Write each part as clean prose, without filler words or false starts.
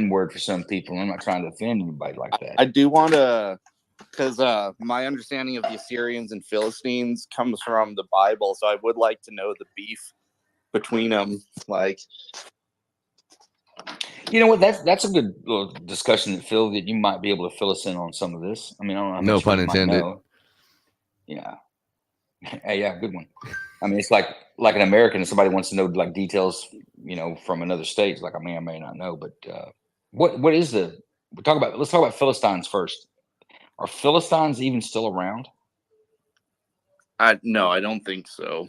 word for some people. I'm not trying to offend anybody like that. I do want to, because my understanding of the Assyrians and Philistines comes from the Bible, so I would like to know the beef between them. Like, you know what? That's a good little discussion, Phil, that you might be able to fill us in on some of this. I mean, I don't know how No much pun you might intended. know. Yeah. Hey, yeah, good one. I mean, it's like an American, if somebody wants to know like details, from another state. It's like I may not know, but what is let's talk about Philistines first. Are Philistines even still around? No, I don't think so.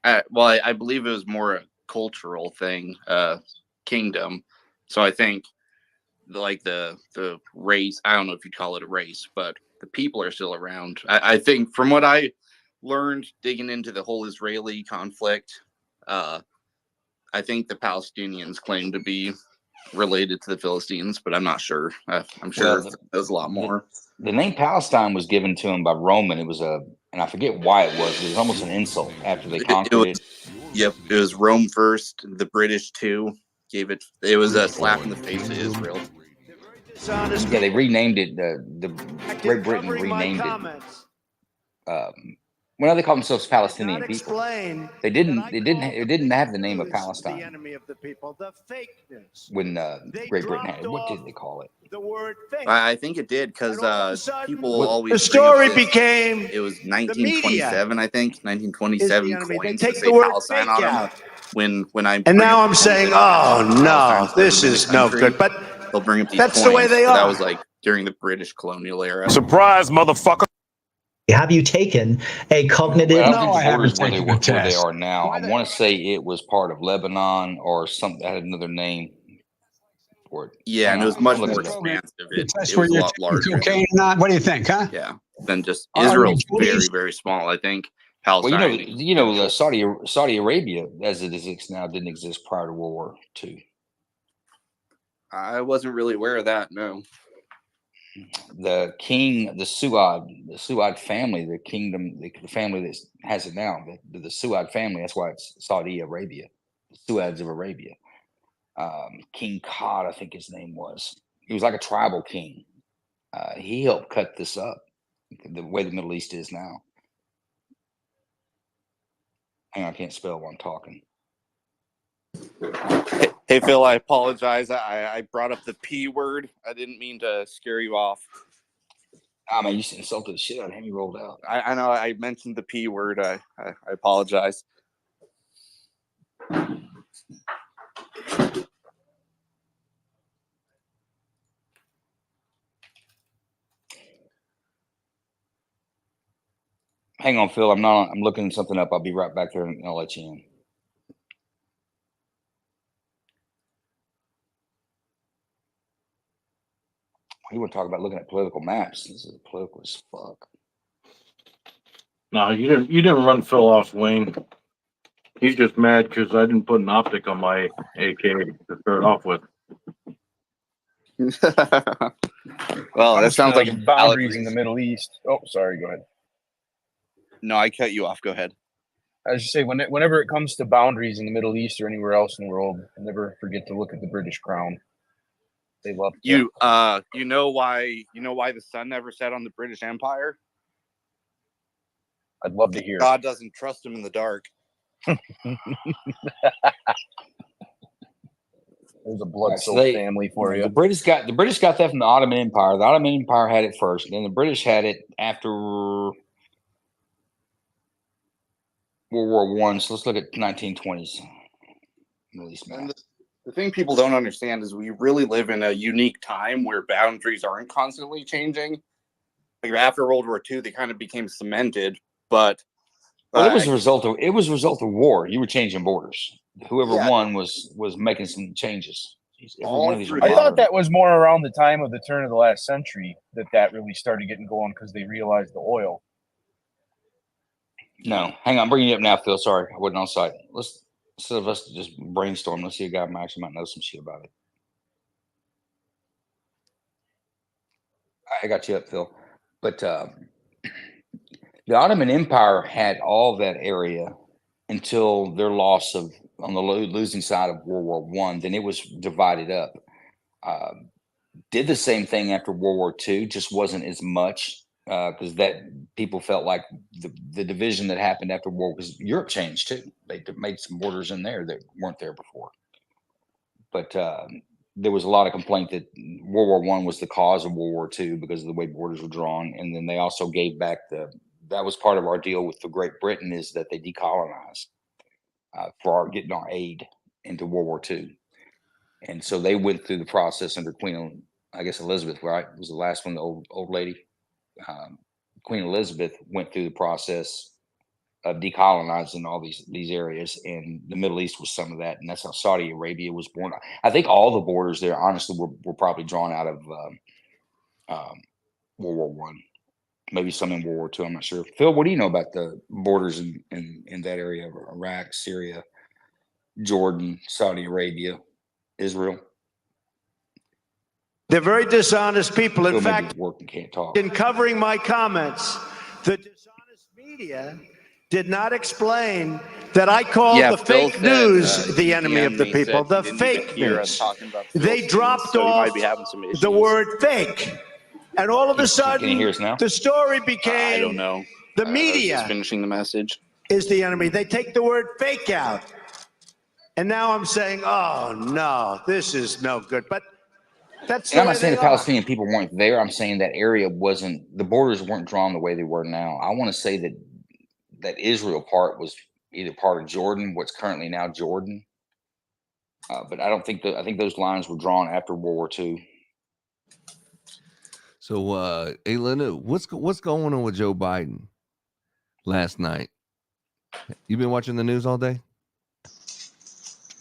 I believe it was more a cultural thing, kingdom. So I think the race, I don't know if you'd call it a race, but the people are still around. I think from what I learned digging into the whole Israeli conflict, I think the Palestinians claim to be related to the Philistines, but I'm not sure. I'm sure there's a lot more. The name Palestine was given to him by Roman. It was and I forget why it was almost an insult after they conquered it. Yep, it was Rome first, the British too. It was a slap in the face to Israel. Yeah, they renamed it. The Great Britain renamed it. Well, they call themselves Palestinian people. It didn't have the name of Palestine. The enemy of the people, the fakeness. When Great Britain had it, what did they call it? The word fake. I think it did because people always. The story became. It was 1927, I think. 1927 coins take to the say word Palestine fake on out. them. When I'm. And now I'm saying, oh no, this is no good. But they'll bring up these that's coins, the way they are. That was like during the British colonial era. Surprise, motherfucker. Have you taken a cognitive? Well, no, I haven't taken taken where they are now. I want to say it was part of Lebanon or something that had another name for it. Yeah, and it was much more expansive. It was a lot larger. Cocaine or not? What do you think, huh? Yeah, than just Israel's very, very small. I think Palestine. Well, Saudi Arabia, as it exists now, didn't exist prior to World War II. I wasn't really aware of that. No. The king, the Suad family, the kingdom, the family that has it now, the Suad family. That's why it's Saudi Arabia, the Suads of Arabia. King Qad, I think his name was. He was like a tribal king. He helped cut this up, the way the Middle East is now. Hang on, I can't spell while I'm talking. Hey, Phil, I apologize. I brought up the P word. I didn't mean to scare you off. I mean, you insulted the shit out of him. You rolled out. I know I mentioned the P word. I apologize. Hang on, Phil. I'm looking something up. I'll be right back there and I'll let you in. You want to talk about looking at political maps? This is political as fuck. No, you didn't run Phil off, Wayne. He's just mad because I didn't put an optic on my AK to start off with. Well, that sounds like boundaries in the Middle East. Oh, sorry. Go ahead. No, I cut you off. Go ahead. I was just say whenever it comes to boundaries in the Middle East or anywhere else in the world, never forget to look at the British Crown. They love you. You know why the sun never set on the British Empire? I'd love to hear. God doesn't trust him in the dark. There's a blood-soaked family for you. The British got that from the Ottoman Empire. The Ottoman Empire had it first, and then the British had it after World War I. So let's look at 1920s. Middle East map. The thing people don't understand is we really live in a unique time where boundaries aren't constantly changing. Like after World War II, they kind of became cemented, but it was a result of war. You were changing borders. Whoever won was making some changes. I thought that was more around the time of the turn of the last century that really started getting going because they realized the oil. No, hang on, I'm bringing you up now, Phil. Sorry, I wasn't on site. Instead of us just brainstorm, let's see a guy who actually might know some shit about it. I got you up, Phil. But the Ottoman Empire had all that area until their loss on the losing side of World War I. Then it was divided up. did the same thing after World War II, just wasn't as much because that people felt like the division that happened after war, because Europe changed too. They made some borders in there that weren't there before. But there was a lot of complaint that World War I was the cause of World War II because of the way borders were drawn. And then they also gave back that was part of our deal with the Great Britain, is that they decolonized for getting our aid into World War II. And so they went through the process under Queen, I guess, Elizabeth, right? Was the last one, the old lady. Queen Elizabeth went through the process of decolonizing all these areas, and the Middle East was some of that. And that's how Saudi Arabia was born. I think all the borders there, honestly, were probably drawn out of World War One. Maybe some in World War II. I'm not sure. Phil, what do you know about the borders in that area of Iraq, Syria, Jordan, Saudi Arabia, Israel? They're very dishonest people. In Phil fact, maybe working can't talk. in covering my comments, the dishonest media did not explain that I called the Phil fake said, news the he enemy of the DM'd me, people, said the he didn't fake even hear us news. talking about They Philistines, dropped so he off might be having some issues. the word fake. And all of a Can you hear us sudden, now? the story I became don't know. the I was just media finishing the message. is the enemy. They take the word fake out. And now I'm saying, oh, no, this is no good. But that's And the I'm way not saying they the are. Palestinian people weren't there. I'm saying that area the borders weren't drawn the way they were now. I want to say that Israel part was either part of Jordan, what's currently now Jordan. But I don't think I think those lines were drawn after World War II. So, hey, Lnu, what's going on with Joe Biden last night? You been watching the news all day?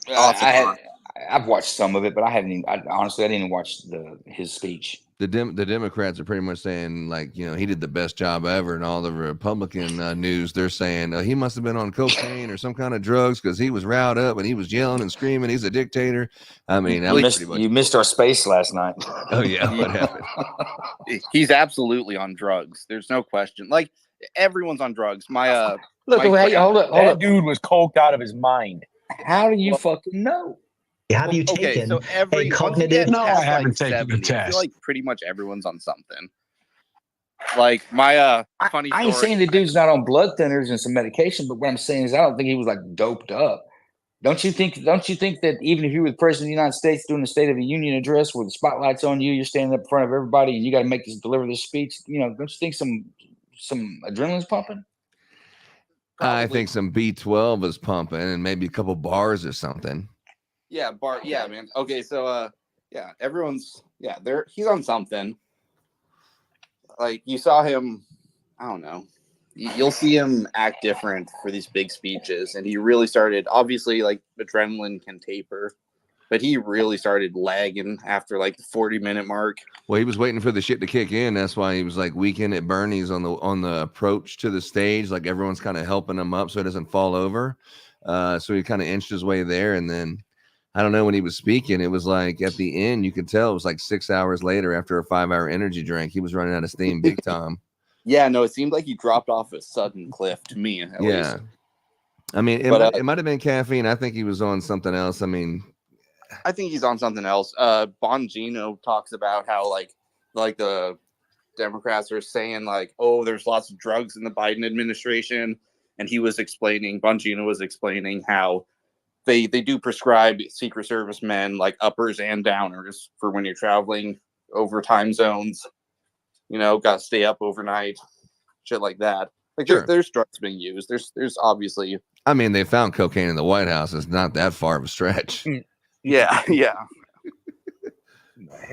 I've watched some of it, but I haven't even. Honestly, I didn't even watch his speech. The Democrats are pretty much saying, like, you know, he did the best job ever, and all the Republican news, they're saying he must have been on cocaine or some kind of drugs because he was riled up and he was yelling and screaming. He's a dictator. I mean, you missed our space last night. Oh yeah, what happened? He's absolutely on drugs. There's no question. Like, everyone's on drugs. My look, hey, hold up. That dude was coked out of his mind. How do you fucking know? Have you taken so a cognitive? No, I haven't like taken the 70, I feel test. like pretty much everyone's on something. Like my funny I ain't story, saying the dude's not on blood thinners and some medication, but what I'm saying is I don't think he was like doped up. Don't you think that even if you were the president of the United States doing the State of the Union address with the spotlight's on you, you're standing up in front of everybody and you got to deliver this speech, you know, don't you think some adrenaline's pumping? Probably. I think some B12 is pumping and maybe a couple bars or something. Yeah, Bart. Yeah, man. Okay, so yeah, he's on something. Like, you saw him, I don't know. You'll see him act different for these big speeches, and he really started. Obviously, like, adrenaline can taper, but he really started lagging after like the 40-minute mark. Well, he was waiting for the shit to kick in. That's why he was like weekend at Bernie's on the approach to the stage. Like, everyone's kind of helping him up so he doesn't fall over. So he kind of inched his way there, and then. I don't know, when he was speaking, it was like at the end, you could tell it was like 6 hours later after a 5-hour energy drink. He was running out of steam big time. Yeah, no, it seemed like he dropped off a sudden cliff to me, at least. I mean, it might have been caffeine. I think he was on something else. I mean, I think he's on something else. Bongino talks about how like the Democrats are saying like, oh, there's lots of drugs in the Biden administration. And Bongino was explaining how they do prescribe Secret Service men like uppers and downers for when you're traveling over time zones. You know, got to stay up overnight, shit like that. Like, sure. There's drugs being used. There's obviously. I mean, they found cocaine in the White House. It's not that far of a stretch. Yeah.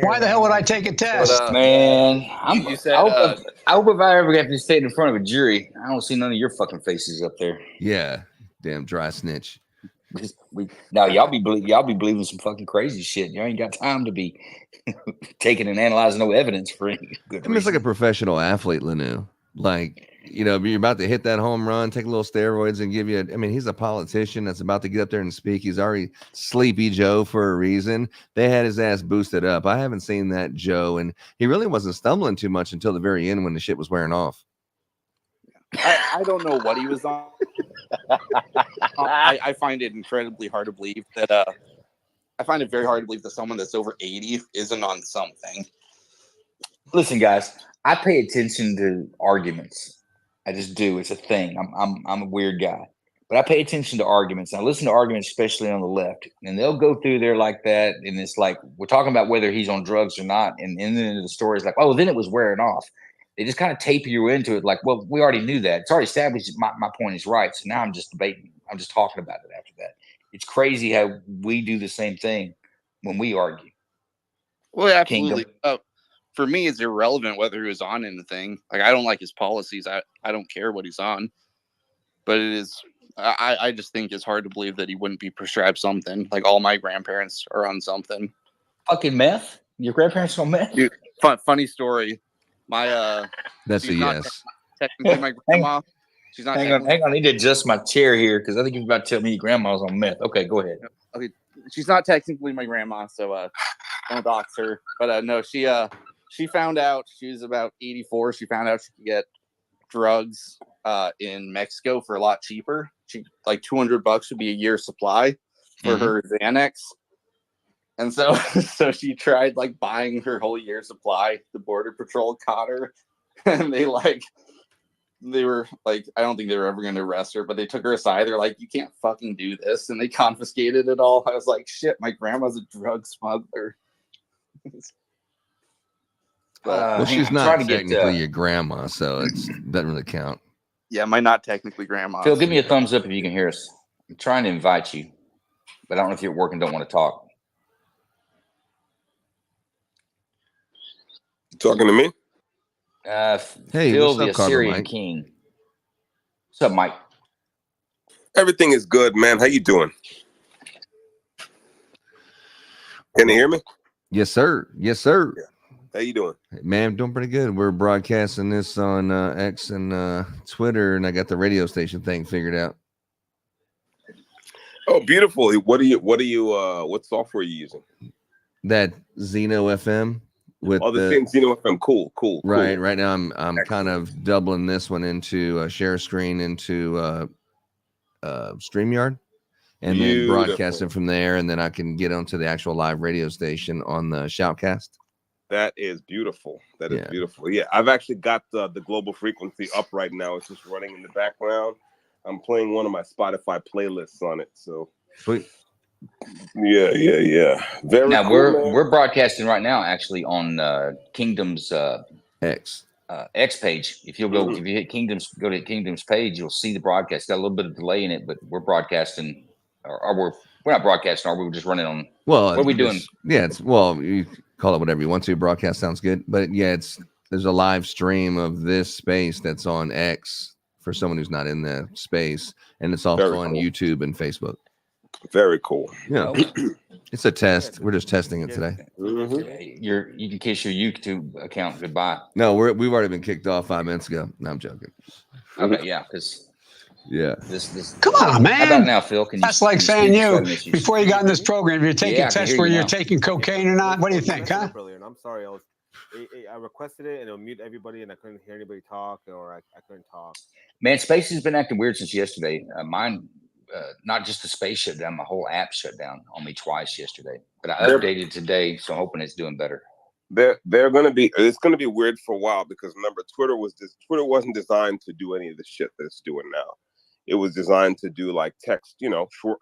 Why the hell would I take a test? But, Man, you said, I hope if I ever get to stand in front of a jury, I don't see none of your fucking faces up there. Yeah, damn dry snitch. Now y'all be believing some fucking crazy shit. You ain't got time to be taking and analyzing no evidence for any good reason. It's like a professional athlete, Lnu. Like, you know, you're about to hit that home run, take a little steroids and give you I mean, he's a politician that's about to get up there and speak. He's already Sleepy Joe for a reason. They had his ass boosted up. I haven't seen that Joe, and he really wasn't stumbling too much until the very end when the shit was wearing off. I don't know what he was on. I find it incredibly hard to believe that I find it very hard to believe that someone that's over 80 isn't on something. Listen, guys, I pay attention to arguments. I just do. It's a thing. I'm a weird guy, but I pay attention to arguments. I listen to arguments, especially on the left, and they'll go through there like that, and it's like we're talking about whether he's on drugs or not, and then the story is like, oh, then it was wearing off. They just kind of taper you into it, like, well, we already knew that. It's already established. My point is right. So now I'm just debating. I'm just talking about it after that. It's crazy how we do the same thing when we argue. Well, absolutely. For me, it's irrelevant whether he was on anything. Like, I don't like his policies. I don't care what he's on. But it is, I just think it's hard to believe that he wouldn't be prescribed something. Like, all my grandparents are on something. Fucking meth? Your grandparents on meth? Dude, funny story. My That's a yes. Technically, my grandma. She's not. Hang on. I need to adjust my chair here because I think you're about to tell me your grandma's on meth. Okay, go ahead. Okay, she's not technically my grandma, so don't dox her. But no, she found out she was about 84. She found out she could get drugs in Mexico for a lot cheaper. She like $200 would be a year's supply for her Xanax. And so she tried like buying her whole year's supply. The Border Patrol caught her, and they were like, I don't think they were ever going to arrest her, but they took her aside. They're like, you can't fucking do this, and they confiscated it all. I was like, shit, my grandma's a drug smuggler. Well, she's not technically your grandma, so it doesn't really count. Yeah, my not technically grandma. Phil, give me a thumbs up if you can hear us. I'm trying to invite you, but I don't know if you're at work and don't want to talk. Talking to me? Hey, Phil, what's the up, Cabon Assyrian Mike? king. What's up, Mike? Everything is good, man. How you doing? Can you hear me? Yes, sir. Yes, sir. Yeah. How you doing? Man, I'm doing pretty good. We're broadcasting this on X and Twitter, and I got the radio station thing figured out. Oh, beautiful. What software are you using? That Zeno FM with the same Zeno FM. Cool. Right now I'm kind of doubling this one into share screen into StreamYard, and then broadcasting from there, and then I can get onto the actual live radio station on the Shoutcast. That is beautiful. That is beautiful. Yeah, I've actually got the global frequency up right now. It's just running in the background. I'm playing one of my Spotify playlists on it. So sweet. Yeah. Very now cool, we're broadcasting right now actually on Kingdom's X page. If you hit Kingdom's, go to Kingdom's page, you'll see the broadcast. Got a little bit of delay in it, but we're broadcasting, or we're not broadcasting, or we're just running on. Well, what are we doing? Yeah, you call it whatever you want to. Broadcast sounds good, but yeah, there's a live stream of this space that's on X for someone who's not in the space, and it's also on YouTube and Facebook. Very cool. Yeah, it's a test. We're just testing it today. You can kiss your YouTube account goodbye. No, we've already been kicked off 5 minutes ago. No, I'm joking. Okay, yeah, because this. Come on, man. How about now, Phil? That's like saying before you got in this program, you're taking tests where you're taking cocaine or not. What do you think, huh? I'm sorry, I requested it and it'll mute everybody, and I couldn't hear anybody talk, or I couldn't talk. Man, Space has been acting weird since yesterday. Mine, not just the space shut down, my whole app shut down on me twice yesterday. But I updated today, so I'm hoping it's doing better. It's gonna be weird for a while, because remember, Twitter wasn't designed to do any of the shit that it's doing now. It was designed to do like text,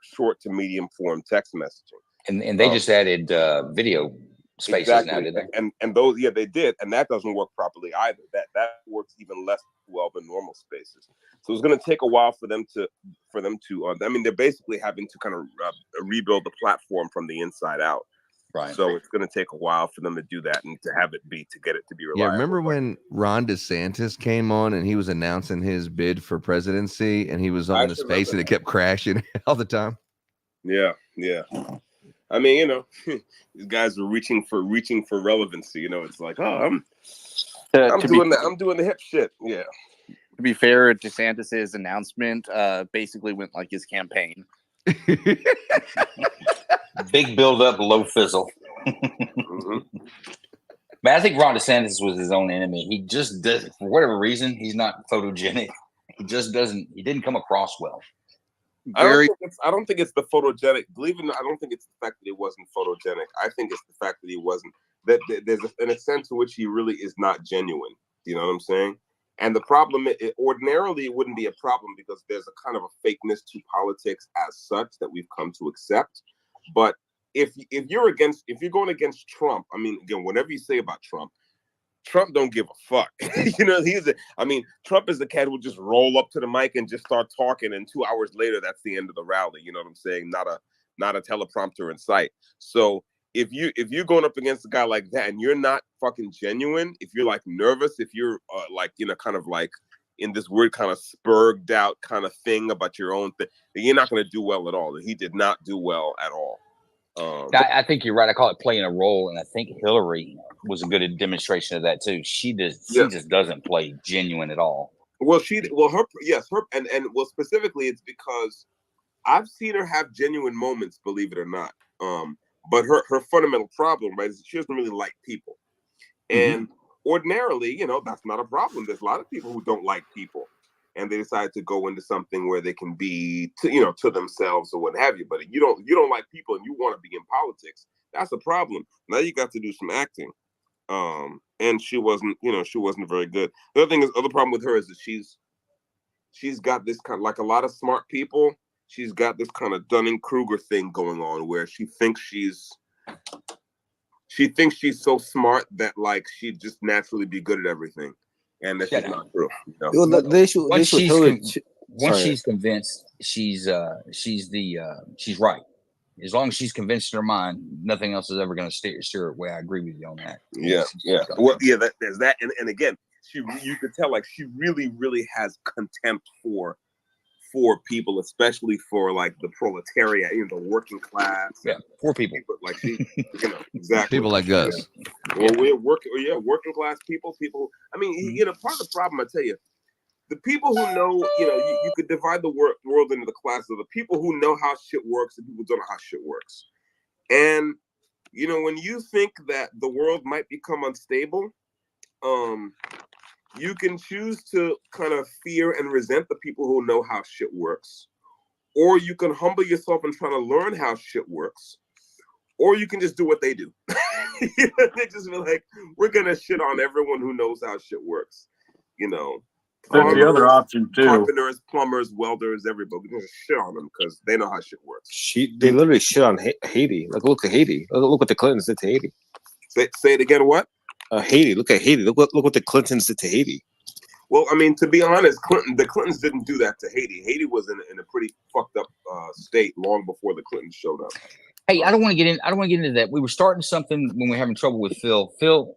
short to medium form text messaging. And they just added video spaces now, did they? And those, they did, and that doesn't work properly either. That works even less well than normal spaces. So it's going to take a while for them to. I mean, they're basically having to kind of rebuild the platform from the inside out. Right. So it's going to take a while for them to do that and to get it to be reliable. Yeah, remember when Ron DeSantis came on and he was announcing his bid for presidency, and he was on the space and it kept crashing all the time? Yeah. I mean, these guys are reaching for relevancy. It's like, I'm doing the hip shit. Yeah. To be fair, DeSantis's announcement basically went like his campaign. Big build up, low fizzle. But I think Ron DeSantis was his own enemy. He just does, for whatever reason, he's not photogenic. He just doesn't. He didn't come across well. very. I don't think it's the photogenic. Believe it or not, I don't think it's the fact that he wasn't photogenic. I think it's the fact that he wasn't. That there's an extent to which he really is not genuine. You know what I'm saying? And the problem, ordinarily, it wouldn't be a problem because there's a kind of a fakeness to politics as such that we've come to accept. But if you're going against Trump, I mean, again, whatever you say about Trump don't give a fuck. You know, Trump is the cat who will just roll up to the mic and just start talking, and 2 hours later, that's the end of the rally. You know what I'm saying? Not a teleprompter in sight. So if you're going up against a guy like that and you're not fucking genuine, if you're like nervous, if you're like, you know, kind of like in this weird kind of spurred out kind of thing about your own thing, then you're not going to do well at all. He did not do well at all. I think you're right. I call it playing a role, and I think Hillary was a good demonstration of that too. She just doesn't play genuine at all. Well, specifically, it's because I've seen her have genuine moments, believe it or not. But her fundamental problem, right, is she doesn't really like people, and ordinarily, you know, that's not a problem. There's a lot of people who don't like people, and they decide to go into something where they can be, to themselves or what have you. But you don't like people, and you want to be in politics. That's a problem. Now you got to do some acting, and she wasn't very good. The other problem with her is that she's got this kind of, like a lot of smart people. She's got this kind of Dunning-Kruger thing going on where she thinks she's so smart that like she'd just naturally be good at everything. And that's just not true. You know? Once she's convinced, she's right. As long as she's convinced in her mind, nothing else is ever going to steer her way. I agree with you on that. Yeah. Well, yeah, there's that, and again, you could tell like she really, really has contempt for people, especially for like the proletariat, you know, the working class. Yeah, poor people. Like exactly. People like us. Well, we're working class people. I mean, you know, part of the problem, I tell you, the people who know, you know, you could divide the world into the classes of the people who know how shit works and people who don't know how shit works. And you know, when you think that the world might become unstable, you can choose to kind of fear and resent the people who know how shit works, or you can humble yourself and try to learn how shit works, or you can just do what they do. You know, they just be like, we're gonna shit on everyone who knows how shit works. You know, that's the other option too. Carpenters, plumbers, welders, everybody. We just shit on them because they know how shit works. They literally shit on Haiti. Like, look at Haiti. Look what the Clintons did to Haiti. Say it again. What? Haiti. Look at Haiti. Look what the Clintons did to Haiti. Well, I mean, to be honest, the Clintons didn't do that to Haiti. Haiti was in a pretty fucked up state long before the Clintons showed up. Hey, I don't want to get into that. We were starting something when we were having trouble with Phil. Phil,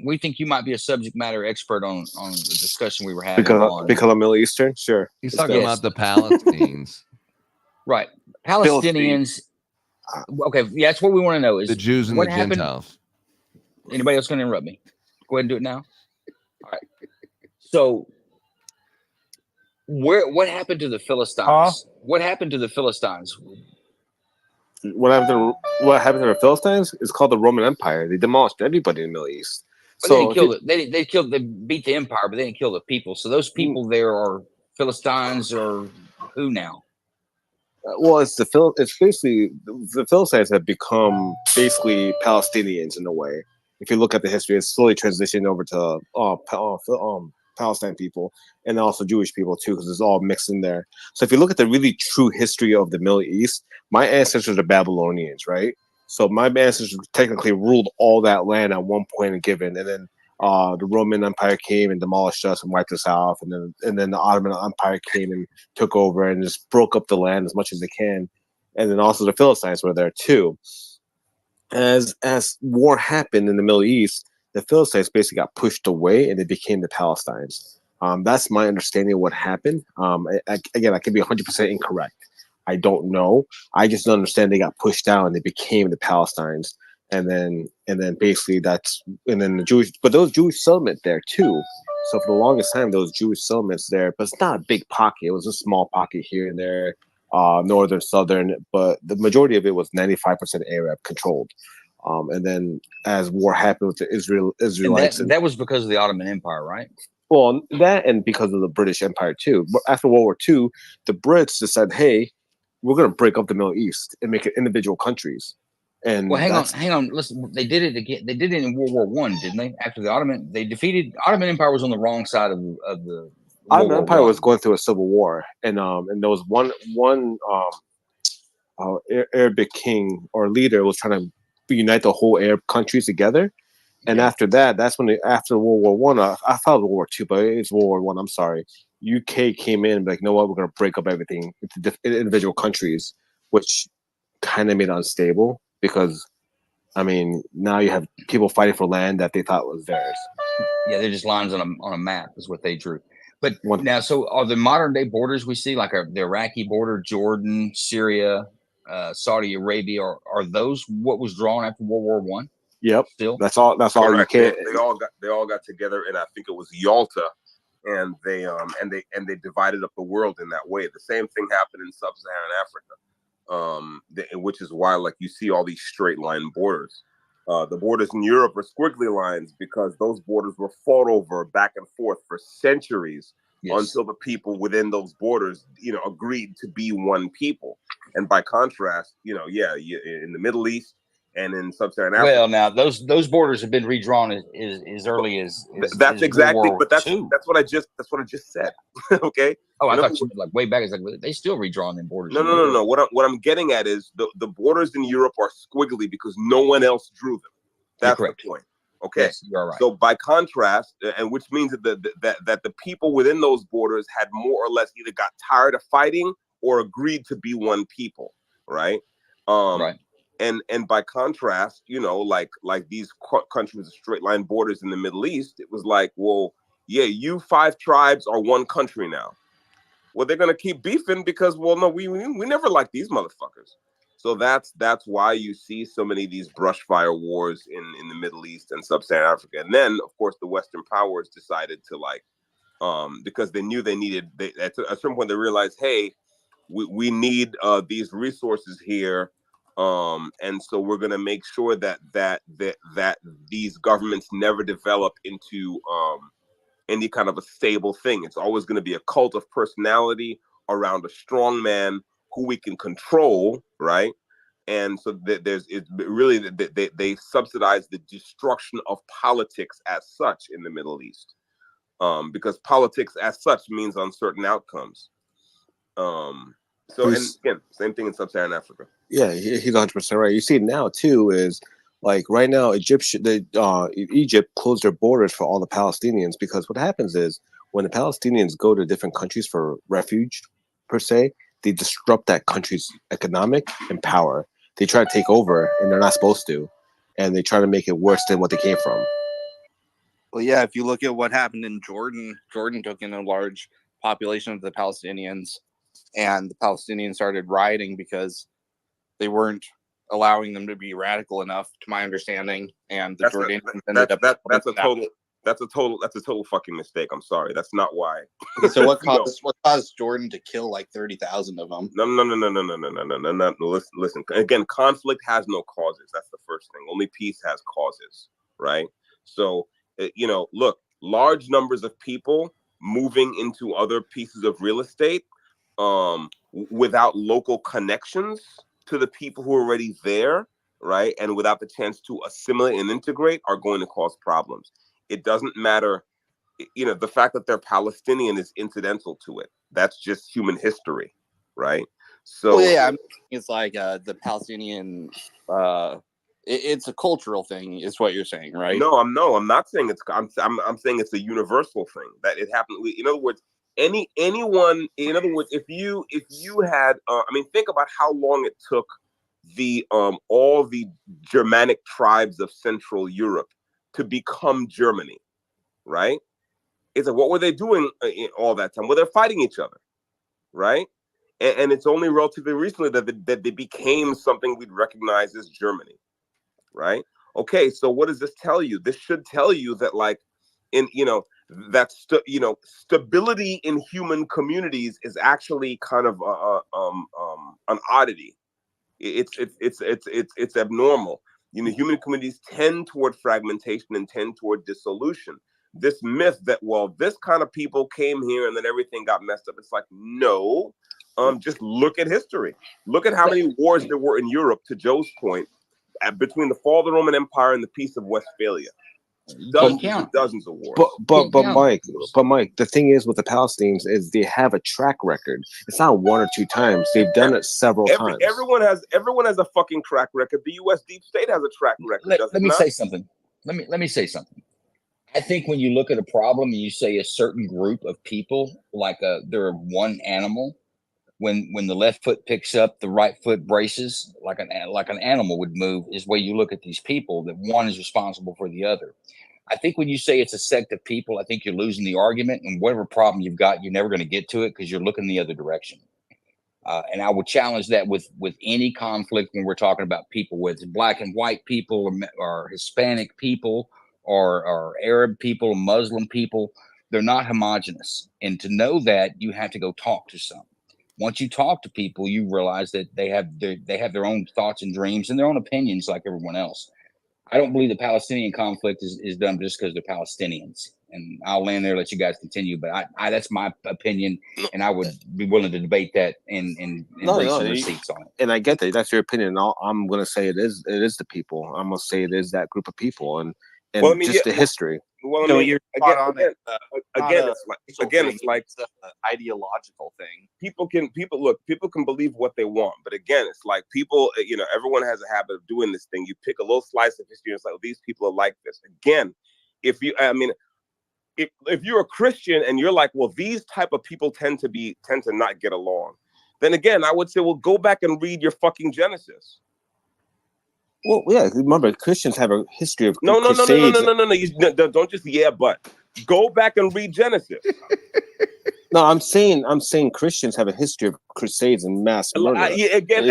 we think you might be a subject matter expert on the discussion we were having. Because of Middle Eastern, sure. He's talking about the Palestinians, right? Palestinians. Okay, yeah, that's what we want to know. Is the Jews and the Gentiles. Anybody else going to interrupt me? Go ahead and do it now. All right. So, what happened to the Philistines? What happened to the Philistines? What happened to the Philistines? It's called the Roman Empire. They demolished everybody in the Middle East. But so they beat the empire, but they didn't kill the people. So those people there are Philistines, or who now? Well, it's basically the Philistines have become basically Palestinians in a way. If you look at the history, it's slowly transitioned over to Palestine people and also Jewish people too, because it's all mixed in there. So if you look at the really true history of the Middle East, my ancestors are Babylonians, right? So my ancestors technically ruled all that land at one point and given, and then the Roman Empire came and demolished us and wiped us out, and then the Ottoman Empire came and took over and just broke up the land as much as they can, and then also the Philistines were there too. As war happened in the Middle East, the Philistines basically got pushed away and they became the Palestinians. That's my understanding of what happened. Again, I could be 100% incorrect. I don't know. I just understand they got pushed out and they became the Palestinians. And then basically the Jewish, but those Jewish settlement there too. So for the longest time, those Jewish settlements there, but it's not a big pocket. It was a small pocket here and there, northern, southern, but the majority of it was 95% Arab controlled. And then as war happened with the Israelites, that was because of the Ottoman Empire, right? Well, that and because of the British Empire too. But after World War II, the Brits decided, hey, we're going to break up the Middle East and make it individual countries. And well, hang on. Listen, they did it again. They did it in World War One, didn't they? After the Ottoman, they defeated Ottoman Empire was on the wrong side of the Ottoman Empire was going through a civil war, and there was one Arabic king or leader was trying to unite the whole Arab countries together. And after that, that's when after World War One, I thought World War II, but it's World War One. I'm sorry. UK came in and like, you know what, we're going to break up everything into individual countries, which kind of made it unstable because, I mean, now you have people fighting for land that they thought was theirs. Yeah, they're just lines on a map is what they drew. But now, so are the modern day borders we see, like the Iraqi border, Jordan, Syria, Saudi Arabia, are those what was drawn after World War One? Yep. Still, that's all. That's all you can. They all got together, and I think it was Yalta, and they divided up the world in that way. The same thing happened in sub-Saharan Africa, which is why like you see all these straight line borders. The borders in Europe are squiggly lines because those borders were fought over back and forth for centuries until the people within those borders, agreed to be one people. And by contrast, in the Middle East and in sub-Saharan Africa. Well, now those borders have been redrawn as early as that's exactly, World War but that's II. what I just said. Okay. Oh, I thought you were like way back. It's like they still redrawn them borders. No. What I'm getting at is the borders in Europe are squiggly because no one else drew them. That's the point. Okay. Yes, you're right. So by contrast, and which means that the people within those borders had more or less either got tired of fighting or agreed to be one people, right? Right. And by contrast, like these countries with straight line borders in the Middle East, it was like, well, yeah, you 5 tribes are one country now. Well, they're gonna keep beefing because, well, no, we never liked these motherfuckers. So that's why you see so many of these brush fire wars in the Middle East and sub-Saharan Africa. And then, of course, the Western powers decided to because they knew they needed. At a certain point, they realized, hey, we need these resources here. And so we're going to make sure that these governments never develop into any kind of a stable thing. It's always going to be a cult of personality around a strong man who we can control, right? And so they subsidize the destruction of politics as such in the Middle East, because politics as such means uncertain outcomes. So, and again, same thing in sub-Saharan Africa. Yeah, he's 100% right. You see it now too is like right now Egypt closed their borders for all the Palestinians because what happens is when the Palestinians go to different countries for refuge per se, they disrupt that country's economic and power. They try to take over and they're not supposed to, and they try to make it worse than what they came from. Well, yeah, if you look at what happened in Jordan took in a large population of the Palestinians, and the Palestinians started rioting because they weren't allowing them to be radical enough, to my understanding. And the Jordanians ended up. That's a total fucking mistake. I'm sorry. That's not why. So what caused Jordan to kill like 30,000 of them? No. Listen. Again, conflict has no causes. That's the first thing. Only peace has causes, right? So, look, large numbers of people moving into other pieces of real estate without local connections to the people who are already there, right? And without the chance to assimilate and integrate are going to cause problems. It doesn't matter, the fact that they're Palestinian is incidental to it. That's just human history, right? So it's like the Palestinian. It's a cultural thing, is what you're saying, right? No, I'm not saying it's. I'm saying it's a universal thing that it happened. In other words, anyone. In other words, if you had, think about how long it took the all the Germanic tribes of Central Europe to become Germany, right? It's like, what were they doing all that time? Well, they're fighting each other, right? And it's only relatively recently that they became something we'd recognize as Germany, right? Okay, so what does this tell you? This should tell you that, like, stability in human communities is actually kind of an oddity. It's abnormal. Human communities tend toward fragmentation and tend toward dissolution. this myth that, well, this kind of people came here and then everything got messed up. It's like, no, just look at history. Look at how many wars there were in Europe, to Joe's point, between the fall of the Roman Empire and the Peace of Westphalia. Dozens of wars. But Mike, the thing is with the Palestinians is they have a track record. It's not one or two times. They've done it several times. Everyone has a fucking track record. The U.S. deep state has a track record. Let me say something. Let me say something. I think when you look at a problem and you say a certain group of people, like they're one animal, when the left foot picks up, the right foot braces, like an animal would move, is the way you look at these people, that one is responsible for the other. I think when you say it's a sect of people, I think you're losing the argument, and whatever problem you've got, you're never going to get to it because you're looking the other direction. And I would challenge that with any conflict when we're talking about people, whether it's black and white people or Hispanic people or Arab people or Muslim people. They're not homogenous. And to know that, you have to go talk to some. Once you talk to people, you realize that they have their own thoughts and dreams and their own opinions like everyone else. I don't believe the Palestinian conflict is done just because they're Palestinians. And I'll land there, let you guys continue. But I that's my opinion, and I would be willing to debate that and bring some receipts on it. And I get that. That's your opinion. I'm going to say it is the people. I'm going to say it is that group of people and well, I mean, just the history. Well, I No, mean, you're it's like it's an ideological thing. People can believe what they want, but again, it's like people, everyone has a habit of doing this thing. You pick a little slice of history and it's like, oh, these people are like this. Again, if you're a Christian and you're like, well, these type of people tend to not get along, then again, I would say, well, go back and read your fucking Genesis. Well, yeah, remember, Christians have a history of crusades. No. Don't just but go back and read Genesis. No, I'm saying Christians have a history of crusades and mass murder. Again, you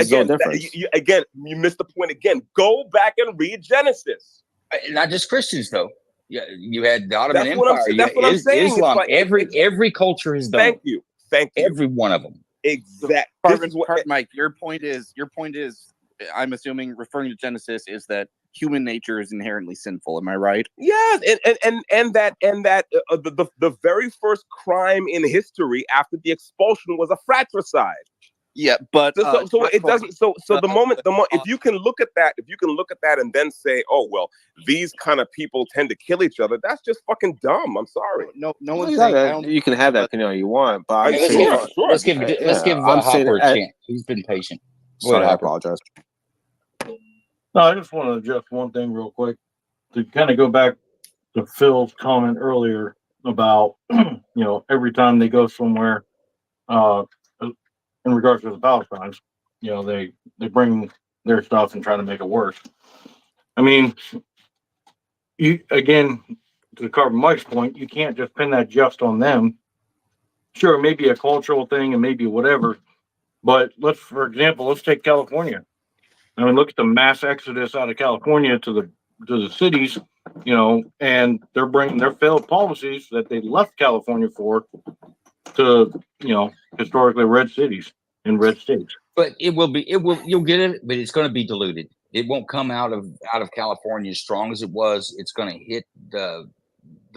missed the point. Again, go back and read Genesis. Not just Christians, though. Yeah, you had the Ottoman Empire. That's what I'm saying. Islam. Like, every culture has done. Thank you. Every one of them. Exactly. Mike, your point is. I'm assuming referring to Genesis is that human nature is inherently sinful. Am I right? Yeah, and that the very first crime in history after the expulsion was a fratricide. Yeah, but so it doesn't. So the moment if you can look at that and then say, oh well, these kind of people tend to kill each other, that's just fucking dumb. I'm sorry. No one's saying you can have that opinion you want, but let's give Hopper a chance. He's been patient. Sorry, I apologize. No, I just want to adjust one thing real quick to kind of go back to Phil's comment earlier about, every time they go somewhere, in regards to the Palestinians, they bring their stuff and try to make it worse. I mean, again, to Cabon Mike's point, you can't just pin that just on them. Sure, it may be a cultural thing and maybe whatever, but for example, let's take California. I mean, look at the mass exodus out of California to the cities, and they're bringing their failed policies that they left California for to, historically red cities and red states. But you'll get it, but it's going to be diluted. It won't come out of California as strong as it was. It's going to hit the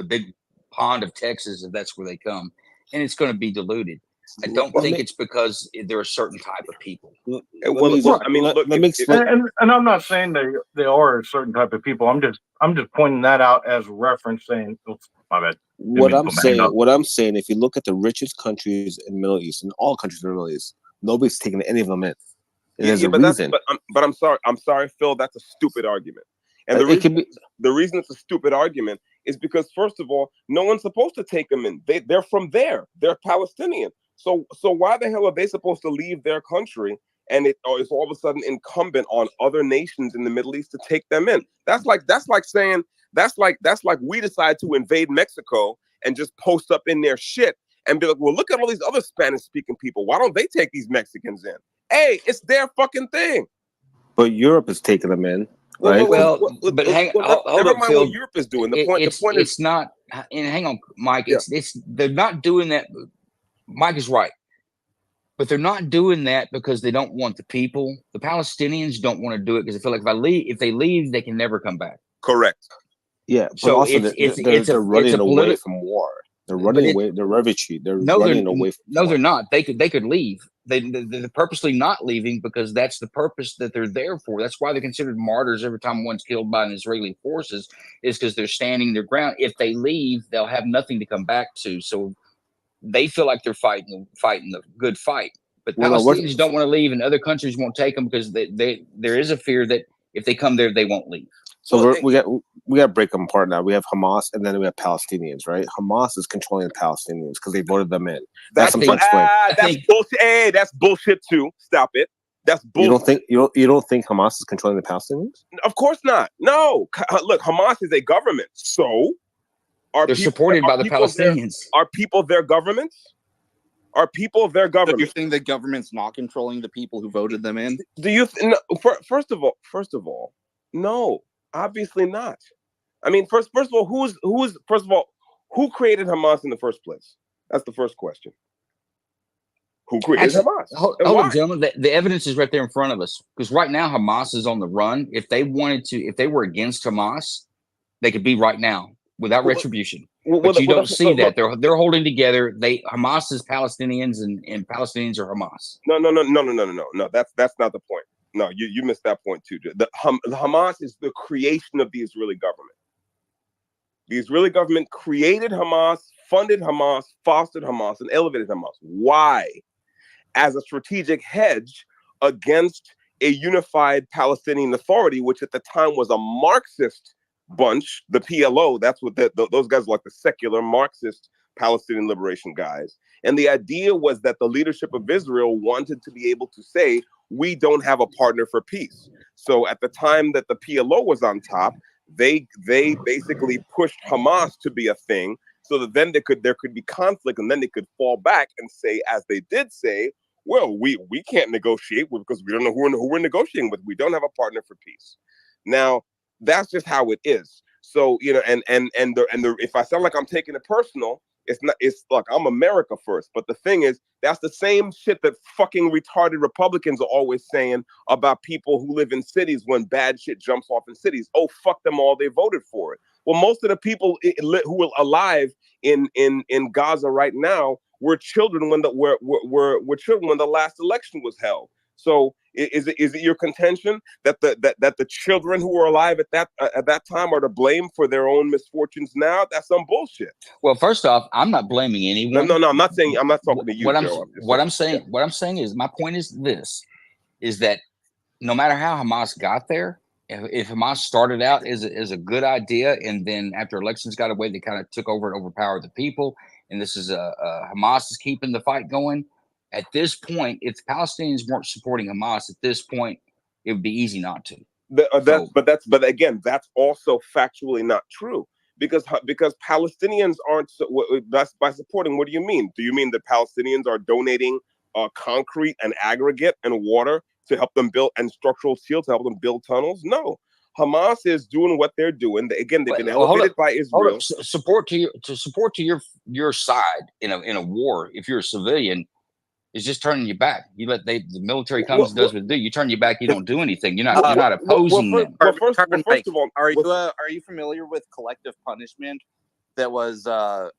big pond of Texas, if that's where they come, and it's going to be diluted. I don't think it's because they're a certain type of people. And I'm not saying they are a certain type of people. I'm just pointing that out as a reference, saying, oops, my bad. What I'm saying, if you look at the richest countries in the Middle East, and all countries in the Middle East, nobody's taking any of them in. There's a reason. But I'm sorry, Phil. That's a stupid argument. And the reason it's a stupid argument is because, first of all, no one's supposed to take them in. They're from there. They're Palestinian. So why the hell are they supposed to leave their country and it's all of a sudden incumbent on other nations in the Middle East to take them in? That's like we decide to invade Mexico and just post up in their shit and be like, well, look at all these other Spanish speaking people. Why don't they take these Mexicans in? Hey, it's their fucking thing. But Europe is taking them in. Right? But never mind what Europe is doing. The point is it's not. And hang on, Mike. It's they're not doing that. Mike is right, but they're not doing that because they don't want the people. The Palestinians don't want to do it because they feel like if they leave, they can never come back. Correct. Yeah, but So also they're running away from war. They're running away. They're refugee. They're running away from war. They're not. They could leave. They're purposely not leaving because that's the purpose that they're there for. That's why they're considered martyrs every time one's killed by an Israeli forces, is because they're standing their ground. If they leave, they'll have nothing to come back to. So they feel like they're fighting the good fight. But Palestinians don't want to leave, and other countries won't take them because there is a fear that if they come there, they won't leave. So we got to break them apart now. We have Hamas, and then we have Palestinians, right? Hamas is controlling the Palestinians because they voted them in. That's bullshit. Hey, that's bullshit too. Stop it. That's bullshit. You don't think Hamas is controlling the Palestinians? Of course not. No. Look, Hamas is a government. So they're supported by the Palestinians. Are people their governments? Are people their government? So you're saying the government's not controlling the people who voted them in? Do you? First of all, no. Obviously not. I mean, first of all, who created Hamas in the first place? That's the first question. Who created Hamas? Hold on, gentlemen. The evidence is right there in front of us. Because right now, Hamas is on the run. If they were against Hamas, they could be right now without retribution. But you don't see that. They're holding together. Hamas is Palestinians, and Palestinians are Hamas. No. That's not the point. No, you missed that point too. The Hamas is the creation of the Israeli government. The Israeli government created Hamas, funded Hamas, fostered Hamas, and elevated Hamas. Why? As a strategic hedge against a unified Palestinian Authority, which at the time was a Marxist bunch, the PLO. That's what those guys were, like the secular Marxist Palestinian liberation guys. And the idea was that the leadership of Israel wanted to be able to say, we don't have a partner for peace. So at the time that the PLO was on top, they basically pushed Hamas to be a thing so that then there could be conflict, and then they could fall back and say, as they did say, well, we can't negotiate because we don't know who we're negotiating with. We don't have a partner for peace. Now, that's just how it is. So, and if I sound like I'm taking it personal, it's like I'm America first. But the thing is, that's the same shit that fucking retarded Republicans are always saying about people who live in cities when bad shit jumps off in cities. Oh, fuck them all. They voted for it. Well, most of the people who are alive in Gaza right now were children when were children when the last election was held. So is it your contention that the children who were alive at that time are to blame for their own misfortunes now? That's some bullshit. Well, first off, I'm not blaming anyone. No, I'm not talking to you. What I'm saying is my point is this: is that no matter how Hamas got there, if Hamas started out as a good idea, and then after elections got away, they kind of took over and overpowered the people, and this is Hamas is keeping the fight going. At this point, if the Palestinians weren't supporting Hamas, at this point, it would be easy not to. But again, that's also factually not true because Palestinians aren't. By supporting, what do you mean? Do you mean that Palestinians are donating concrete and aggregate and water to help them build, and structural steel to help them build tunnels? No. Hamas is doing what they're doing. They've been elevated by Israel. Support to your side in a war. If you're a civilian, is just turning your back. You let the military comes and does what they do. You turn your back. You don't do anything. You're not opposing them. First of all, are you familiar with collective punishment that was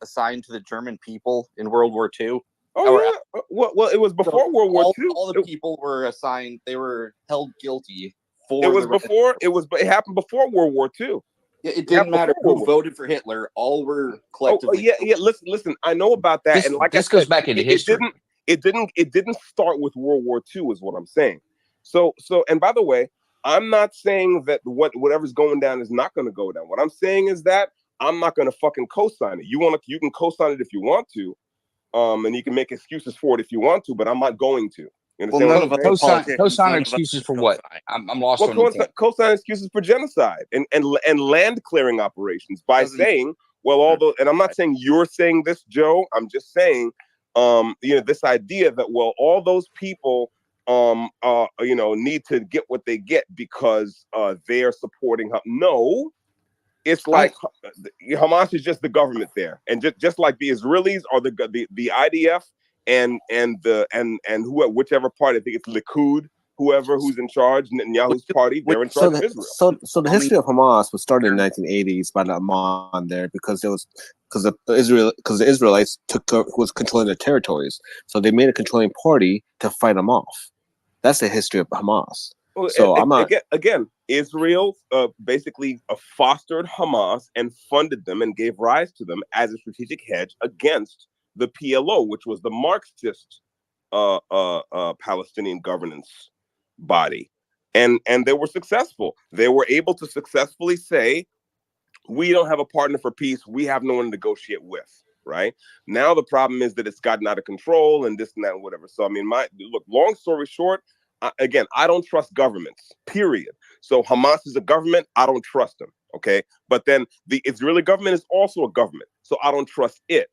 assigned to the German people in World War II? Oh yeah. Well, it was before World War II. All the people were assigned. They were held guilty for. It happened before World War II. It didn't matter who voted for Hitler. All were collectively. Yeah. Listen. I know about that. And like this goes back into history. It didn't start with World War II, is what I'm saying. So, and by the way, I'm not saying that whatever's going down is not going to go down. What I'm saying is that I'm not going to fucking co-sign it. You can co-sign it if you want to, and you can make excuses for it if you want to, but I'm not going to. You understand what I'm saying? Co-sign excuses for what? I'm lost on the co-sign excuses for genocide and land clearing operations by saying, well, although, and I'm not saying you're saying this, Joe. I'm just saying. This idea that, well, all those people, need to get what they get because they're supporting. No, it's like Hamas is just the government there, and just like the Israelis are the IDF and whichever party, I think it's Likud, whoever who's in charge, Netanyahu's party, they're in charge of Israel. So the history of Hamas was started in the 1980s by the Amman there because the Israelites was controlling their territories, so they made a controlling party to fight them off. That's the history of Hamas. Well, so I'm not again. Israel basically fostered Hamas and funded them and gave rise to them as a strategic hedge against the PLO, which was the Marxist Palestinian governance body, and they were successful. They were able to successfully say, we don't have a partner for peace, we have no one to negotiate with. Right now, the problem is that it's gotten out of control and this and that and whatever. So I mean, long story short, again, I don't trust governments, period. So Hamas is a government, I don't trust them. Okay, but then the Israeli government is also a government, so I don't trust it.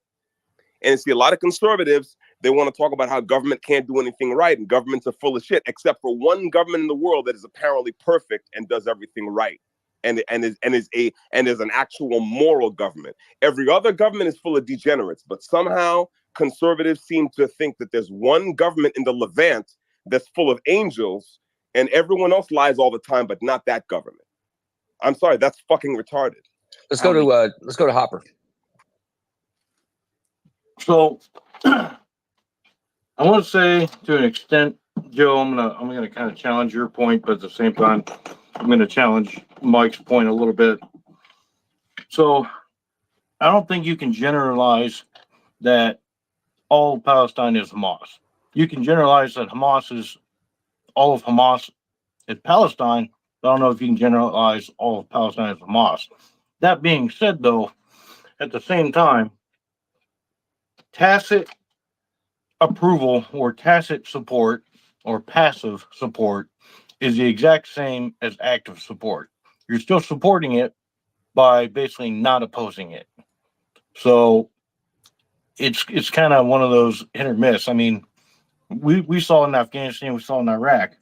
And see, a lot of conservatives, they want to talk about how government can't do anything right and governments are full of shit, except for one government in the world that is apparently perfect and does everything right and is an actual moral government. Every other government is full of degenerates, but somehow conservatives seem to think that there's one government in the Levant that's full of angels and everyone else lies all the time, but not that government. I'm sorry, that's fucking retarded. Let's go to Hopper. So I want to say to an extent, Joe, I'm gonna kind of challenge your point, but at the same time, I'm gonna challenge Mike's point a little bit. So I don't think you can generalize that all of Palestine is Hamas. You can generalize that Hamas is all of Hamas is Palestine. I don't know if you can generalize all of Palestine as Hamas. That being said, though, at the same time, tacit approval or tacit support or passive support is the exact same as active support. You're still supporting it by basically not opposing it. So it's kind of one of those hit or miss. I mean, we saw in Afghanistan, we saw in Iraq,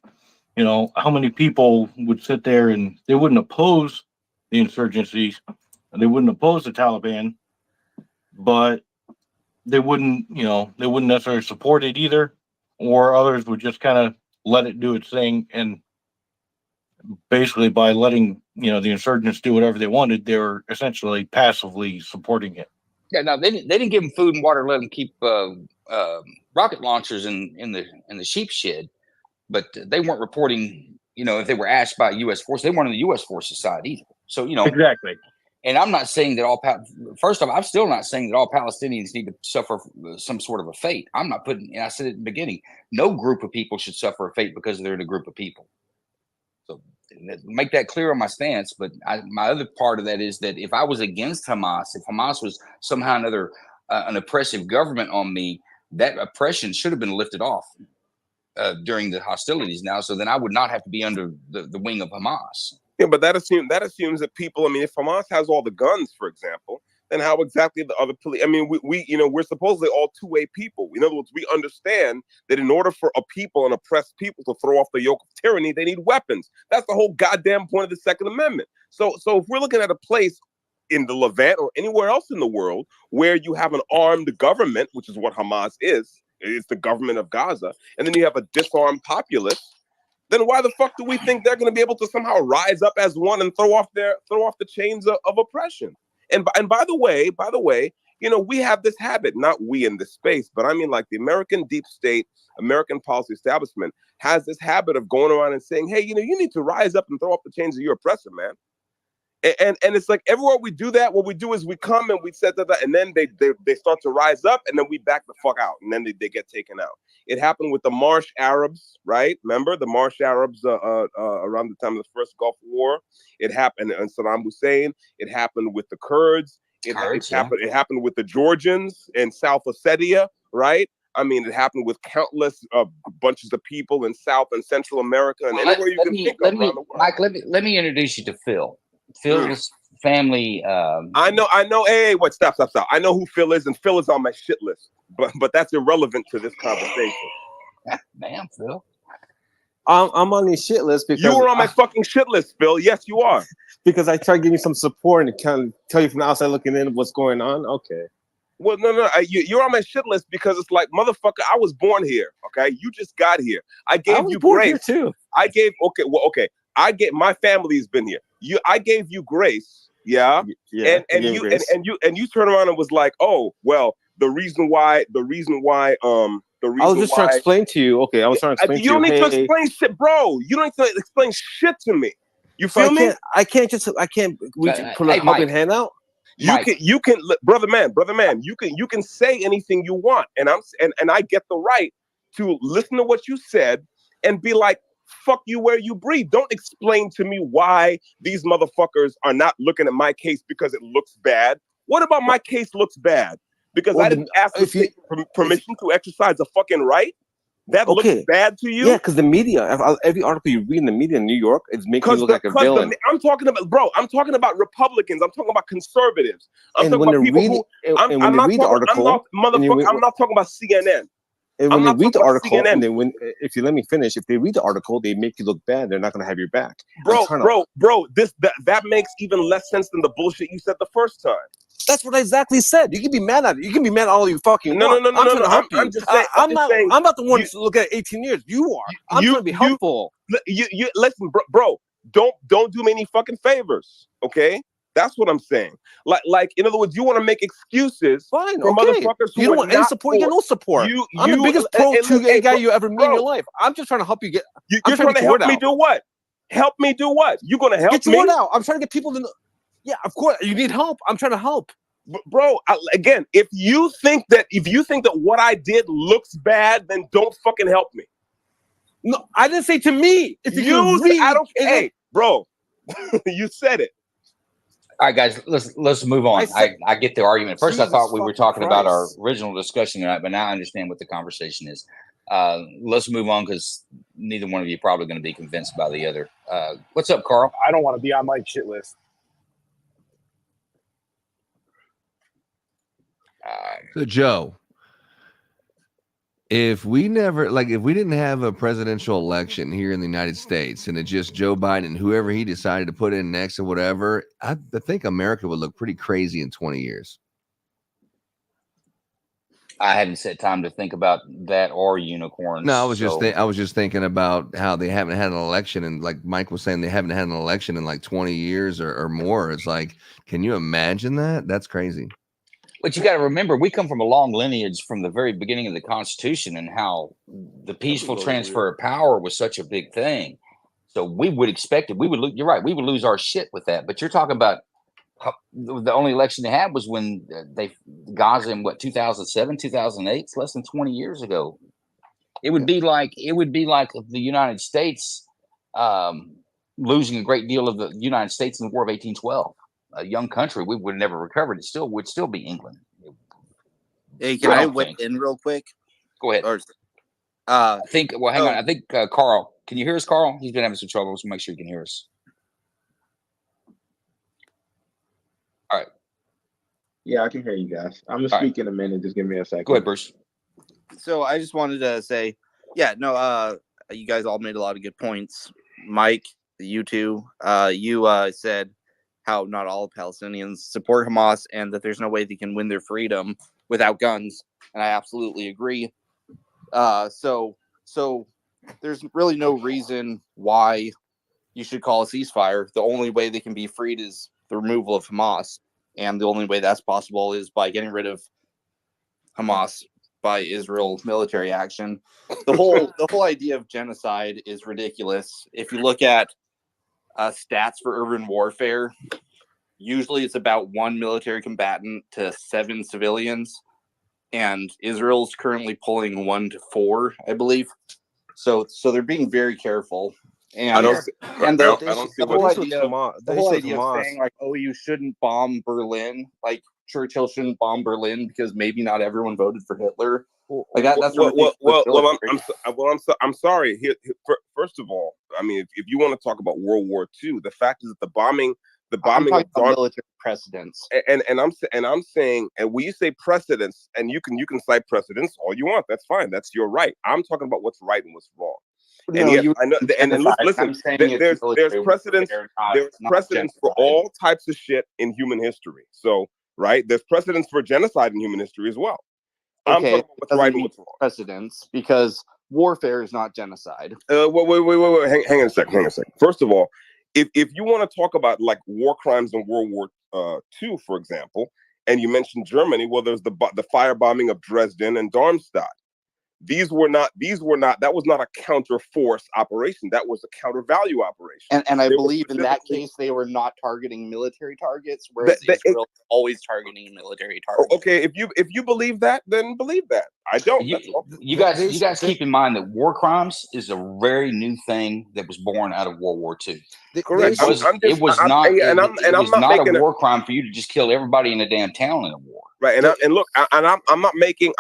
you know, how many people would sit there and they wouldn't oppose the insurgencies, and they wouldn't oppose the Taliban, but they wouldn't necessarily support it either, or others would just kind of let it do its thing. And basically by letting, the insurgents do whatever they wanted, they were essentially passively supporting it. Yeah, no, they didn't give them food and water, let them keep rocket launchers in the sheep shed, but they weren't reporting, if they were asked by U.S. force, they weren't on the U.S. forces side either. So, exactly. And I'm not saying that first off, I'm still not saying that all Palestinians need to suffer some sort of a fate. I'm not putting, and I said at the beginning, no group of people should suffer a fate because they're in a group of people. So make that clear on my stance. But my other part of that is that if I was against Hamas, if Hamas was somehow another an oppressive government on me, that oppression should have been lifted off during the hostilities now. So then I would not have to be under the wing of Hamas. Yeah, but that assumes that people. I mean, if Hamas has all the guns, for example, then how exactly the other police? I mean, we're supposedly all two-way people. In other words, we understand that in order for a people and oppressed people to throw off the yoke of tyranny, they need weapons. That's the whole goddamn point of the Second Amendment. So if we're looking at a place in the Levant or anywhere else in the world where you have an armed government, which is what Hamas is, it's the government of Gaza, and then you have a disarmed populace, then why the fuck do we think they're going to be able to somehow rise up as one and throw off the chains of oppression? And by the way, we have this habit, not we in this space, but I mean like the American deep state, American policy establishment has this habit of going around and saying, hey, you need to rise up and throw off the chains of your oppressor, man. And it's like everywhere we do that, what we do is we come and we set that, and then they start to rise up, and then we back the fuck out, and then they get taken out. It happened with the Marsh Arabs, right? Remember the Marsh Arabs around the time of the first Gulf War? It happened on Saddam Hussein. It happened with the Kurds. It happened with the Georgians in South Ossetia, right? I mean, it happened with countless bunches of people in South and Central America and anywhere you can think of around the world. Mike, let me introduce you to Phil. Phil's family. I know. Hey, what? Stop. I know who Phil is, and Phil is on my shit list. But that's irrelevant to this conversation. Damn, Phil. I'm on your shit list because you were on my fucking shit list, Phil. Yes, you are. Because I try to give you some support and kind of tell you from the outside looking in what's going on. Okay. Well, no. You're on my shit list because it's like, motherfucker, I was born here. Okay, you just got here. I gave you grace too. Okay. My family's been here. I gave you grace. Yeah. Yeah. And you turn around and was like, oh, well, the reason why. I was just trying to explain to you. Okay, I was trying to explain to you. You don't need to explain shit, bro. You don't need to explain shit to me. You feel me? I can't put a helping hand out. You can, brother man, you can say anything you want, and I get the right to listen to what you said and be like, fuck you where you breathe. Don't explain to me why these motherfuckers are not looking at my case because it looks bad. What about my case looks bad? Because I didn't ask for permission to exercise a fucking right? That looks bad to you? Yeah, because the media, every article you read in the media in New York, it's making you look like a villain. I'm talking about Republicans. I'm talking about conservatives. I'm talking about people I'm not talking about CNN. And when they read the article, and then if you let me finish, if they read the article, they make you look bad. They're not going to have your back. Bro, that makes even less sense than the bullshit you said the first time. That's what I exactly said. You can be mad at it. You can be mad at all you fucking want. No. I'm trying to help you. I'm just saying. I'm not the one to look at 18 years. You are. I'm trying to be helpful. You listen, bro. Don't do me any fucking favors, okay? That's what I'm saying. Like in other words, you want to make excuses for motherfuckers who you don't want any support. You get no support. I'm the biggest pro-2 guy you ever meet in your life. I'm just trying to help you get. You're trying to help me do what? Help me do what? You gonna help me? Get your word out. I'm trying to get people to know. Yeah, of course. You need help. I'm trying to help. Bro, again, if you think that what I did looks bad, then don't fucking help me. No, I didn't say to me. If I don't. Hey, bro, you said it. All right, guys, let's move on. I get the argument. First, I thought we were talking about our original discussion tonight, but now I understand what the conversation is. Let's move on because neither one of you are probably going to be convinced by the other. What's up, Carl? I don't want to be on Mike's shit list. So, Joe, if we didn't have a presidential election here in the United States and it's just Joe Biden and whoever he decided to put in next or whatever, I think America would look pretty crazy in 20 years. I hadn't set time to think about that or unicorns. No, I was just thinking about how they haven't had an election, and like Mike was saying, they haven't had an election in like 20 years or more. It's like, can you imagine that? That's crazy. But you got to remember, we come from a long lineage from the very beginning of the Constitution and how the peaceful transfer of power was such a big thing. So we would expect it. You're right. We would lose our shit with that. But you're talking about the only election they had was when Gaza in 2007, 2008. It's less than 20 years ago. It would be like the United States losing a great deal of the United States in the War of 1812. A young country, we would have never recovered. It would still be England. Hey, can I weigh in real quick? Go ahead. Or, I think. Well, hang on. I think Carl. Can you hear us, Carl? He's been having some trouble. So make sure you can hear us. All right. Yeah, I can hear you guys. I'm gonna speak in a minute. Just give me a second. Go ahead, Bruce. So I just wanted to say, you guys all made a lot of good points. Mike, you two, you said how not all Palestinians support Hamas and that there's no way they can win their freedom without guns. And I absolutely agree. So there's really no reason why you should call a ceasefire. The only way they can be freed is the removal of Hamas. And the only way that's possible is by getting rid of Hamas by Israel military action. The whole idea of genocide is ridiculous. If you look at stats for urban warfare, usually it's about 1 military combatant to 7 civilians, and Israel's currently pulling 1 to 4, I believe. So they're being very careful. And the whole idea of saying like, oh, you shouldn't bomb Berlin, like Churchill shouldn't bomb Berlin because maybe not everyone voted for Hitler. Like that's I'm sorry. First of all, I mean, if you want to talk about World War II, the fact is that the bombing of military precedents, and I'm saying, and when you say precedents, and you can cite precedents all you want, that's fine, that's your right. I'm talking about what's right and what's wrong. And yes, I know, and listen, there's precedents for all types of shit in human history. So right? There's precedents for genocide in human history as well. I'm Okay, talking about what's right and what's wrong. Precedents, because warfare is not genocide. Wait. Hang on a second. First of all, if you want to talk about like war crimes in World War II, for example, and you mentioned Germany, well, there's the firebombing of Dresden and Darmstadt. That was not a counter force operation. That was a counter value operation. And I believe in that case, they were not targeting military targets, whereas Israel is always targeting military targets. Okay, if you believe that, then believe that. I don't. You guys keep in mind that war crimes is a very new thing that was born out of World War II. Correct. It was not a war crime for you to just kill everybody in a damn town in a war. Right. I'm not making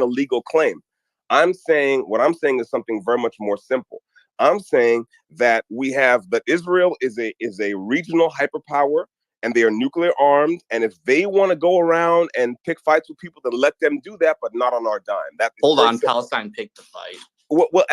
a legal claim. What I'm saying is something very much more simple. I'm saying that that Israel is a regional hyperpower and they are nuclear armed. And if they want to go around and pick fights with people, then let them do that, but not on our dime. Hold on, Palestine picked the fight. Well,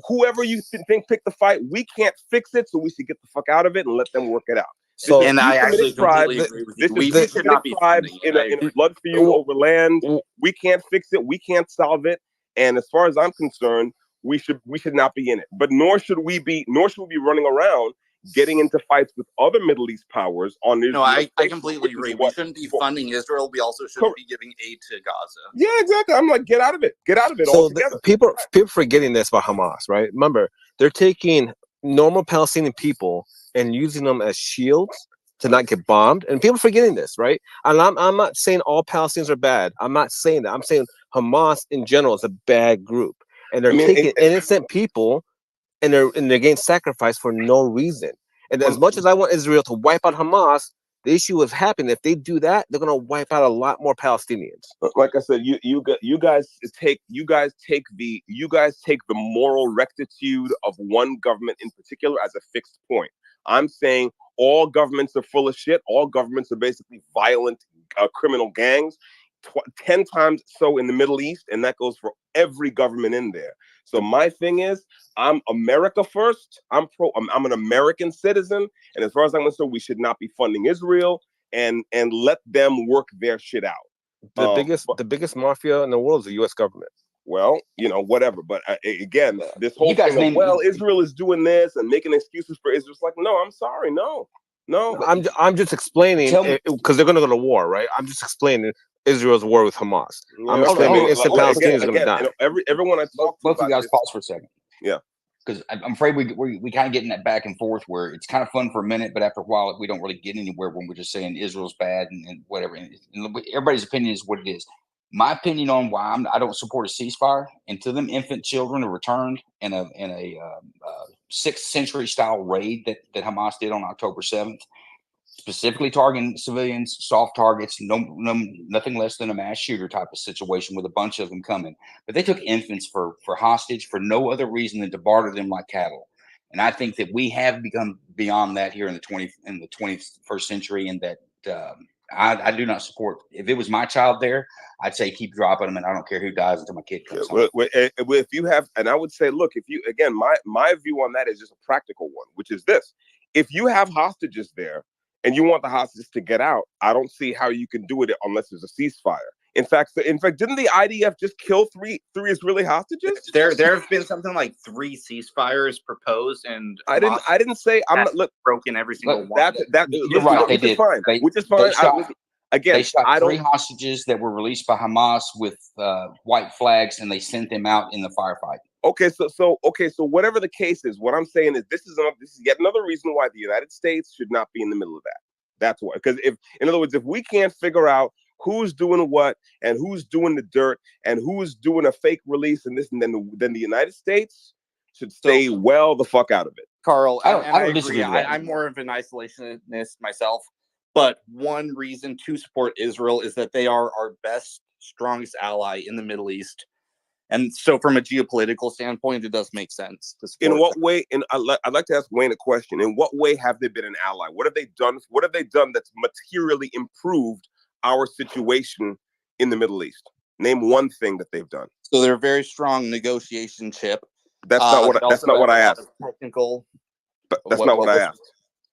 whoever you think picked the fight, we can't fix it, so we should get the fuck out of it and let them work it out. So, and I actually completely agree with you. We should not be funding in a blood feud over land. We can't fix it. We can't solve it. And as far as I'm concerned, we should not be in it. But nor should we be running around getting into fights with other Middle East powers on Israel. No, I completely agree. We shouldn't be funding Israel. We also shouldn't be giving aid to Gaza. Yeah, exactly. I'm like, get out of it. Get out of it altogether. People forgetting this about Hamas, right? Remember, they're taking normal Palestinian people and using them as shields to not get bombed. And people forgetting this, right? And I'm not saying all Palestinians are bad. I'm not saying that. I'm saying Hamas in general is a bad group. And they're taking innocent people and they're getting sacrificed for no reason. And as much as I want Israel to wipe out Hamas, the issue is happening. If they do that, they're going to wipe out a lot more Palestinians. Like I said, you guys take the moral rectitude of one government in particular as a fixed point. I'm saying all governments are full of shit. All governments are basically violent criminal gangs. 10 times so in the Middle East, and that goes for every government in there. So my thing is, I'm America first. I'm an American citizen, and as far as I'm concerned, we should not be funding Israel and let them work their shit out. The biggest mafia in the world is the U.S. government. Well, whatever. But again, this whole thing of, Israel is doing this and making excuses for Israel. It's like, no, I'm sorry, no. I'm just explaining because they're going to go to war, right? I'm just explaining Israel's war with Hamas. I'm explaining innocent Palestinians are going to die. Everyone I talk to, both of you guys pause for a second. Yeah, because I'm afraid we kind of get in that back and forth where it's kind of fun for a minute, but after a while we don't really get anywhere when we're just saying Israel's bad and whatever. And everybody's opinion is what it is. My opinion on why I don't support a ceasefire until them infant children are returned in a 6th century style raid that Hamas did on October 7th. Specifically targeting civilians, soft targets, nothing less than a mass shooter type of situation with a bunch of them coming. But they took infants for hostage for no other reason than to barter them like cattle. And I think that we have become beyond that here in the 21st century, and that I do not support. If it was my child there, I'd say keep dropping them, and I don't care who dies until my kid comes home. If you have, and I would say, look, if you again, my view on that is just a practical one, which is this: if you have hostages there and you want the hostages to get out, I don't see how you can do it unless there's a ceasefire. In fact, didn't the IDF just kill three Israeli hostages? There have been something like 3 ceasefires proposed, and I didn't say I'm not broken every single one. You're right. They did. Which is fine. They shot 3 hostages that were released by Hamas with white flags, and they sent them out in the firefight. Okay, so whatever the case is, what I'm saying is this is yet another reason why the United States should not be in the middle of that. That's why. Because in other words, if we can't figure out who's doing what and who's doing the dirt and who's doing a fake release and this, and then the United States should stay well the fuck out of it. Carl, I agree. I'm more of an isolationist myself, but one reason to support Israel is that they are our best, strongest ally in the Middle East. And so from a geopolitical standpoint, it does make sense to support. In what way? And I'd like to ask Wayne a question. In what way have they been an ally? What have they done? What have they done that's materially improved our situation in the Middle East? Name one thing that they've done. So they're a very strong negotiation chip. That's not what I asked. Technical. That's not what I asked.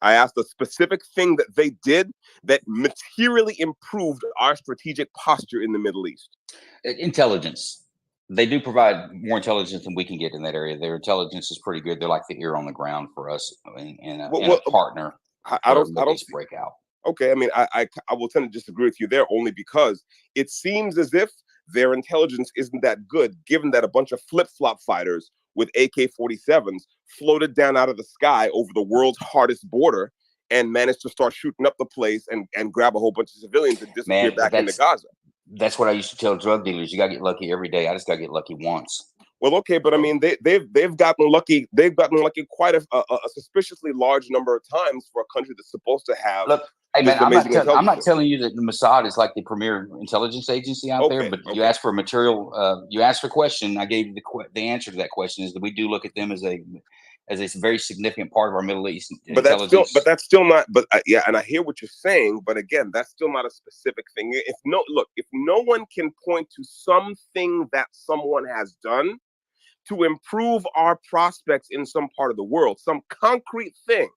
I asked a specific thing that they did that materially improved our strategic posture in the Middle East. Intelligence. They do provide more intelligence than we can get in that area. Their intelligence is pretty good. They're like the ear on the ground for us and a partner. I don't see breakout. Okay, I mean, I will tend to disagree with you there only because it seems as if their intelligence isn't that good, given that a bunch of flip-flop fighters with AK-47s floated down out of the sky over the world's hardest border and managed to start shooting up the place and grab a whole bunch of civilians and disappear back into Gaza. That's what I used to tell drug dealers. You got to get lucky every day. I just got to get lucky once. Well, okay, but I mean, they've gotten lucky. They've gotten lucky quite a suspiciously large number of times for a country that's supposed to have. Look, hey man, I'm not telling you that the Mossad is like the premier intelligence agency out there, but you asked for material. You asked for a question. I gave you the answer to that question is that we do look at them as a very significant part of our Middle East intelligence. That's still not. But yeah, and I hear what you're saying, but again, that's still not a specific thing. If no one can point to something that someone has done to improve our prospects in some part of the world, some concrete thing.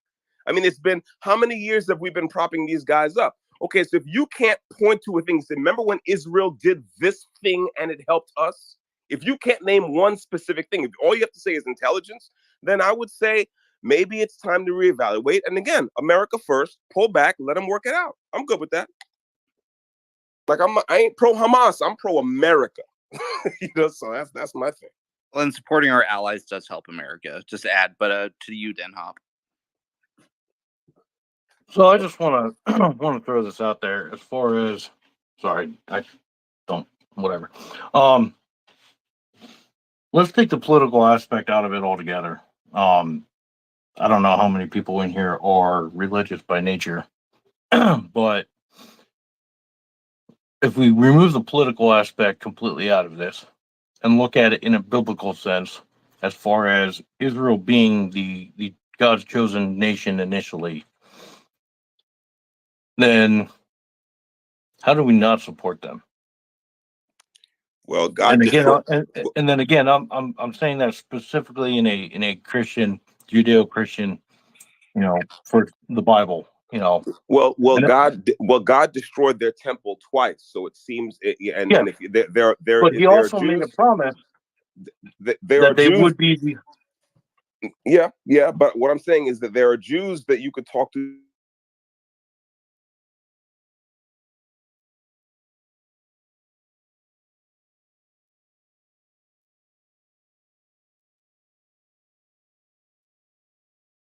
I mean, it's been, how many years have we been propping these guys up? Okay, so if you can't point to a thing, say, remember when Israel did this thing and it helped us? If you can't name one specific thing, if all you have to say is intelligence, then I would say maybe it's time to reevaluate. And again, America first, pull back, let them work it out. I'm good with that. Like I ain't pro Hamas, I'm pro America. So that's my thing. Well, and supporting our allies does help America. Just add, but to you, Den Hop. So I just want to throw this out there as far as, sorry, I don't, whatever. Let's take the political aspect out of it altogether. I don't know how many people in here are religious by nature, but if we remove the political aspect completely out of this and look at it in a biblical sense, as far as Israel being the God's chosen nation initially, then how do we not support them? Well, God, and then again, I'm saying that specifically in a Christian, Judeo-Christian, for the Bible, Well, God destroyed their temple twice, so it seems, and if there, but He also made a promise that they would be. Yeah, but what I'm saying is that there are Jews that you could talk to